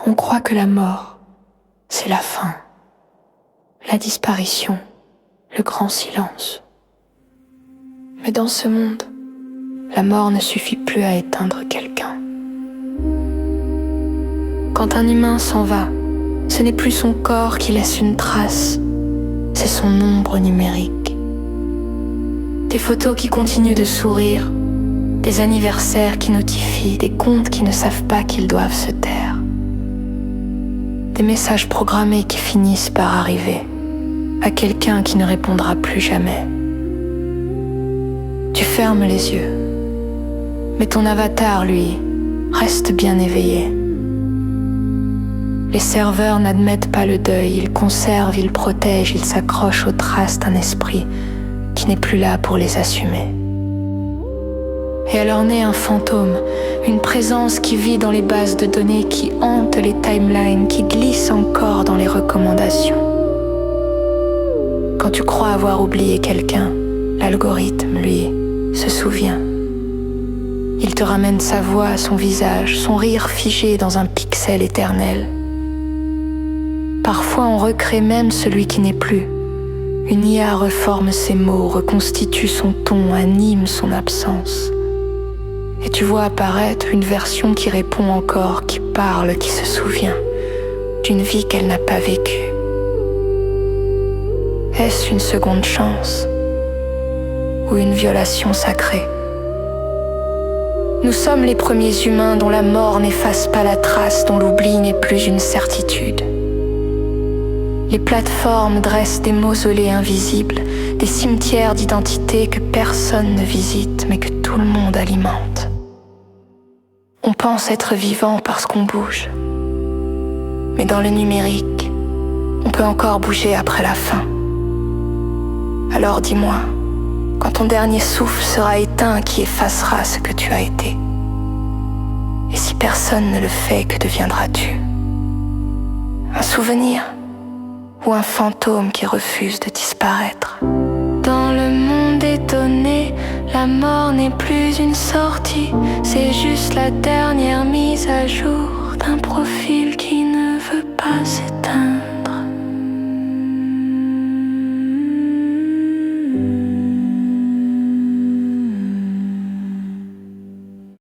On croit que la mort, c'est la fin, la disparition, le grand silence. Mais dans ce monde, la mort ne suffit plus à éteindre quelqu'un. Quand un humain s'en va, ce n'est plus son corps qui laisse une trace, c'est son ombre numérique. Des photos qui continuent de sourire, des anniversaires qui notifient, des comptes qui ne savent pas qu'ils doivent se taire. Des messages programmés qui finissent par arriver à quelqu'un qui ne répondra plus jamais. Tu fermes les yeux, mais ton avatar, lui, reste bien éveillé. Les serveurs n'admettent pas le deuil, ils conservent, ils protègent, ils s'accrochent aux traces d'un esprit qui n'est plus là pour les assumer. Et alors naît un fantôme, une présence qui vit dans les bases de données, qui hante les timelines, qui glisse encore dans les recommandations. Quand tu crois avoir oublié quelqu'un, l'algorithme, lui, se souvient. Il te ramène sa voix, son visage, son rire figé dans un pixel éternel. Parfois on recrée même celui qui n'est plus. Une IA reforme ses mots, reconstitue son ton, anime son absence. Et tu vois apparaître une version qui répond encore, qui parle, qui se souvient d'une vie qu'elle n'a pas vécue. Est-ce une seconde chance ou une violation sacrée? Nous sommes les premiers humains dont la mort n'efface pas la trace, dont l'oubli n'est plus une certitude. Les plateformes dressent des mausolées invisibles, des cimetières d'identité que personne ne visite mais que tout le monde alimente. On pense être vivant parce qu'on bouge. Mais dans le numérique, on peut encore bouger après la fin. Alors dis-moi, quand ton dernier souffle sera éteint, qui effacera ce que tu as été? Et si personne ne le fait, que deviendras-tu? Un souvenir ou un fantôme qui refuse de disparaître? Dans le monde étonné, la mort n'est plus une sortie, c'est juste la dernière mise à jour d'un profil qui ne veut pas